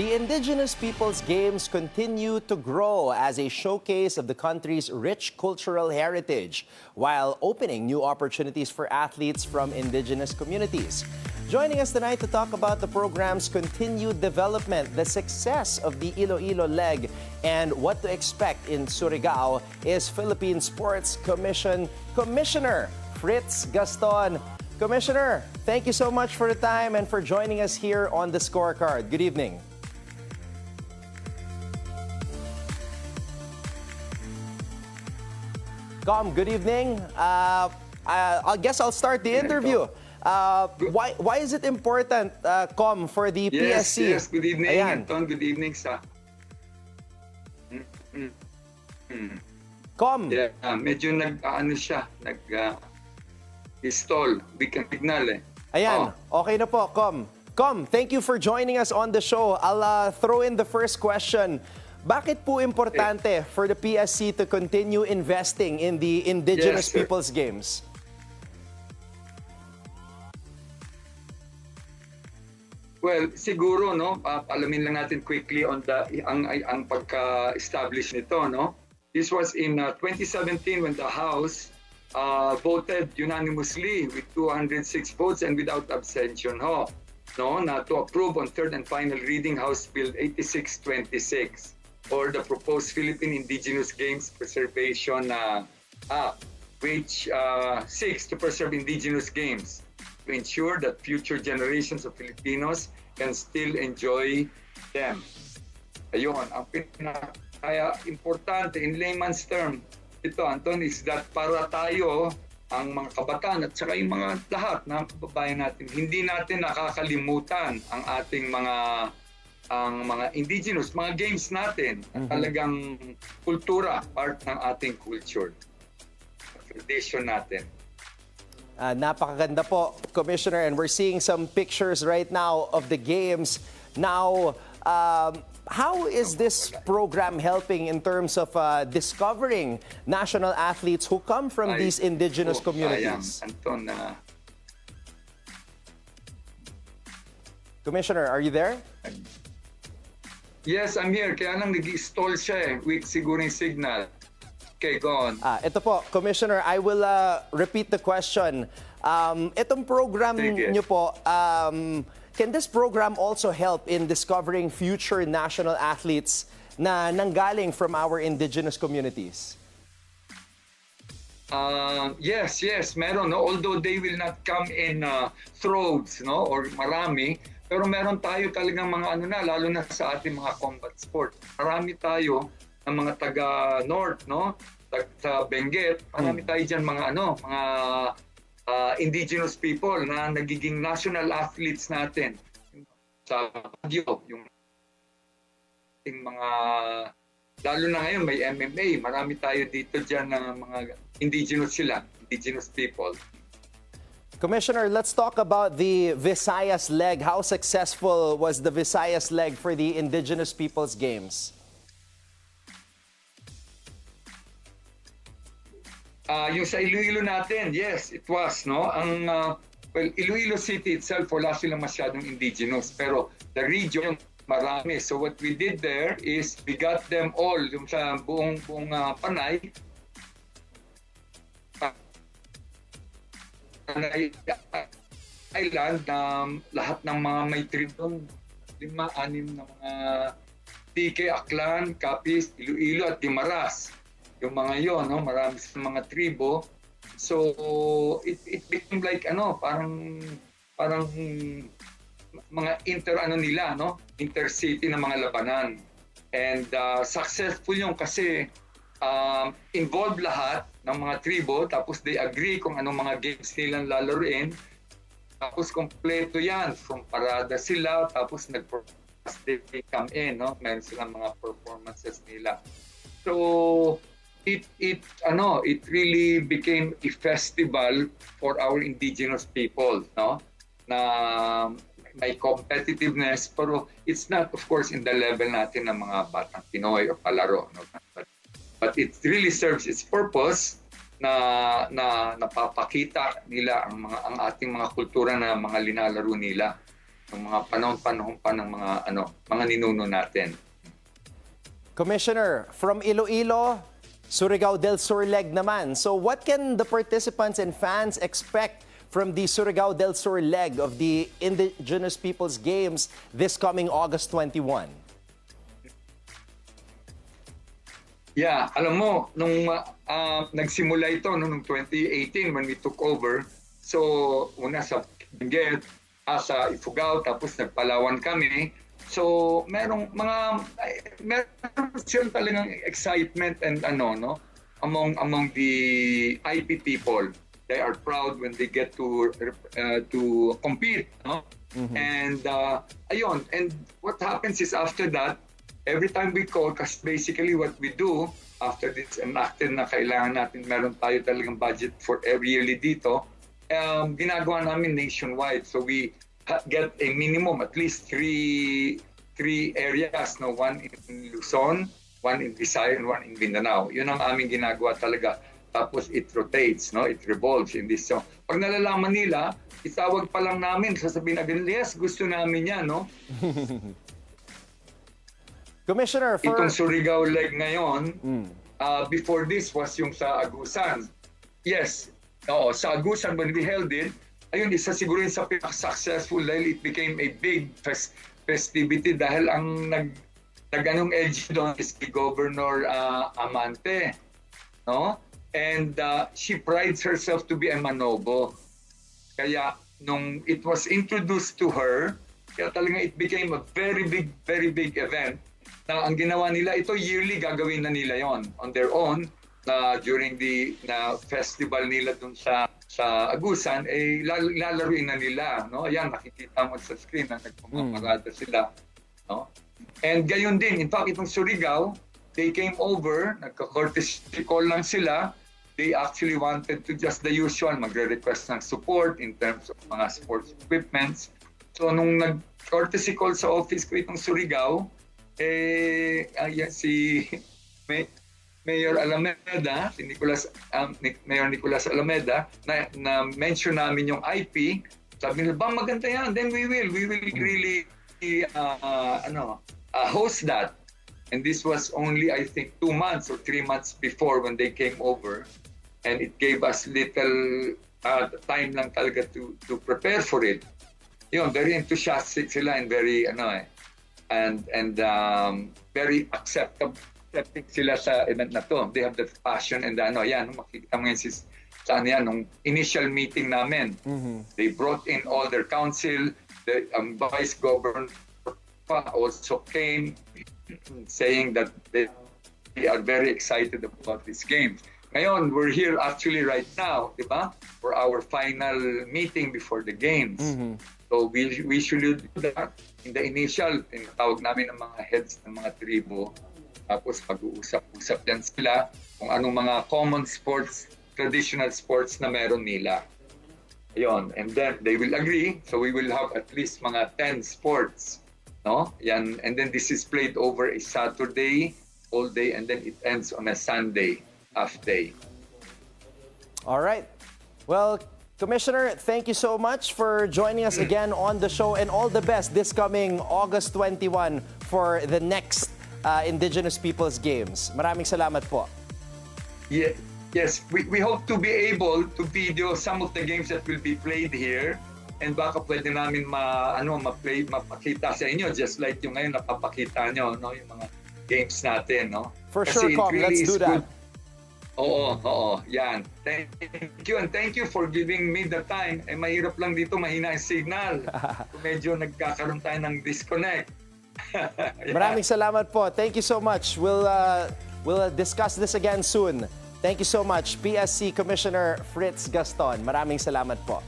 The Indigenous Peoples Games continue to grow as a showcase of the country's rich cultural heritage, while opening new opportunities for athletes from Indigenous communities. Joining us tonight to talk about the program's continued development, the success of the Iloilo leg, and what to expect in Surigao is Philippine Sports Commission Commissioner Fritz Gaston. Commissioner, thank you so much for the time and for joining us here on The Scorecard. Good evening. Good evening. I guess I'll start the interview. Why is it important, for the PSC? Yes, good evening, Ayan. Anton. Good evening sa... Yeah, medyo nag-stall. Weekend signal eh. Ayan, okay na po, thank you for joining us on the show. I'll throw in the first question. Bakit po importante for the PSC to continue investing in the Indigenous Yes, sir. Peoples Games? Well, siguro, no, alamin lang natin quickly on ang pagka-establish nito, no. This was in 2017 when the House voted unanimously with 206 votes and without abstention, no, na to approve on third and final reading House Bill 8626 or the proposed Philippine Indigenous Games Preservation Act, which seeks to preserve indigenous games to ensure that future generations of Filipinos can still enjoy them. Ayun, ang pinaka-importante in layman's term, ito, Anton, is that para tayo, ang mga kabataan at saka yung mga lahat ng kababayan natin, hindi natin nakakalimutan ang ating mga indigenous, mga games natin, talagang kultura, part ng ating culture, tradition natin. Napakaganda po, Commissioner, and we're seeing some pictures right now of the games. Now, how is this program helping in terms of discovering national athletes who come from these indigenous communities? Anton, Commissioner, are you there? Yes, I'm here. Kaya lang nag-stall siya eh. Weak siguro yung signal. Okay, go on. Ito po, Commissioner, I will repeat the question. Itong program niyo po, can this program also help in discovering future national athletes na nanggaling from our indigenous communities? Yes, meron. No? Although they will not come in droves, no, or marami, pero meron tayo talagang mga lalo na sa ating mga combat sport. Marami tayo ng mga taga-north, no, sa Benguet. Marami tayo diyan mga indigenous people na nagiging national athletes natin. Sa Baguio, yung mga lalo na ngayon may MMA, marami tayo dito diyan na mga indigenous people. Commissioner, let's talk about the Visayas leg. How successful was the Visayas leg for the Indigenous Peoples Games? Yung sa Iloilo natin, yes, it was, no? Iloilo City itself, wala silang masyadong indigenous, pero the region, marami. So what we did there is we got them all, yung sa buong Panay Island, lahat ng mga may trip doon, 5-6 na mga TK, Aklan, Capiz, Iloilo at Guimaras. Yung mga yon, no, marami sa mga tribo. So it became like parang mga intercity na mga labanan. And successful yung kasi involved lahat ng mga tribo, tapos they agree kung anong mga games nilang lalaruin. Tapos kompleto yan, from parada sila, tapos they come in, no? Meron silang mga performances nila. So it really became a festival for our indigenous people, no? Na may competitiveness, pero it's not, of course, in the level natin ng mga batang Pinoy o palaro, no? But it really serves its purpose na napapakita nila ang ating mga kultura na mga linalaro nila. ng mga panahon pa ng mga ninuno natin. Commissioner, from Iloilo, Surigao del Sur leg naman. So what can the participants and fans expect from the Surigao del Sur leg of the Indigenous Peoples Games this coming August 21? Yeah, alam mo, nung nagsimula ito noong 2018 when we took over, so una sa Benguet, sa Ifugao, tapos nagpalawan kami. So meron siya talagang excitement and among the IP people. They are proud when they get to compete, no? Mm-hmm. And ayun, and what happens is after that, every time we call, kasi basically what we do after this enacted na kailangan natin, meron tayo talagang budget for every yearly dito, ginagawa namin nationwide. So we get a minimum, at least three areas, no? One in Luzon, one in Visayas, and one in Mindanao. Yun ang aming ginagawa talaga. Tapos it rotates, no? It revolves in this. So pag nalalaman nila, itawag pa lang namin, sasabihin agad, yes, gusto namin yan, no? Commissioner, itong Surigao leg ngayon, before this was yung sa Agusan. Yes, sa Agusan when we held it, ayun, isa siguro yung sa pinaka-successful dahil it became a big festivity dahil ang nag-anong LG doon is the Governor Amante, no? And she prides herself to be a Manobo. Kaya nung it was introduced to her, kaya talaga it became a very big event. Na ang ginawa nila, ito yearly gagawin na nila yon on their own during the festival nila dun sa Agusan, lalaruin na nila, no? Ayan, nakikita mo sa screen na nagpapagada sila, no? And gayon din, in fact, itong Surigao, they came over, nagka-courtesy call lang sila. They actually wanted to just the usual, magre-request ng support in terms of mga sports equipments. So nung nag-courtesy call sa office ko itong Surigao, si Mayor Alameda, si Mayor Nicolas Alameda, na mention namin yung IP, sabi nila, ba maganda yan, then we will really host that. And this was only, I think, 2 months or 3 months before when they came over, and it gave us little time lang talaga to prepare for it. Yun, very enthusiastic sila and very very accepting sila sa event na to. They have the passion and makikita mo yan sa nung initial meeting namin. Mm-hmm. They brought in all their council, the vice governor also came saying that they are very excited about this game. Ngayon, we're here actually right now, di ba? For our final meeting before the games. Mm-hmm. So we should do that in the initial, tinatawag namin ng mga heads ng mga tribo. Tapos pag-uusap-usap yan sila kung anong mga common sports, traditional sports na meron nila. Ayun, and then they will agree. So we will have at least mga 10 sports. No? Yan, and then this is played over a Saturday all day, and then it ends on a Sunday half day. All right. Well, Commissioner, thank you so much for joining us again on the show, and all the best this coming August 21 for the next Indigenous Peoples Games. Maraming salamat po. Yeah, yes, we hope to be able to video some of the games that will be played here, and baka pwede namin mapakita sa inyo just like yung ngayon napapakita nyo, no, yung mga games natin, no? For sure, Com, let's do that. Oo, yan. Thank you, and thank you for giving me the time. Mahirap lang dito, mahina ang signal. Medyo nagkakaroon tayo ng disconnect. Maraming salamat po. Thank you so much. We'll discuss this again soon. Thank you so much, PSC Commissioner Fritz Gaston. Maraming salamat po.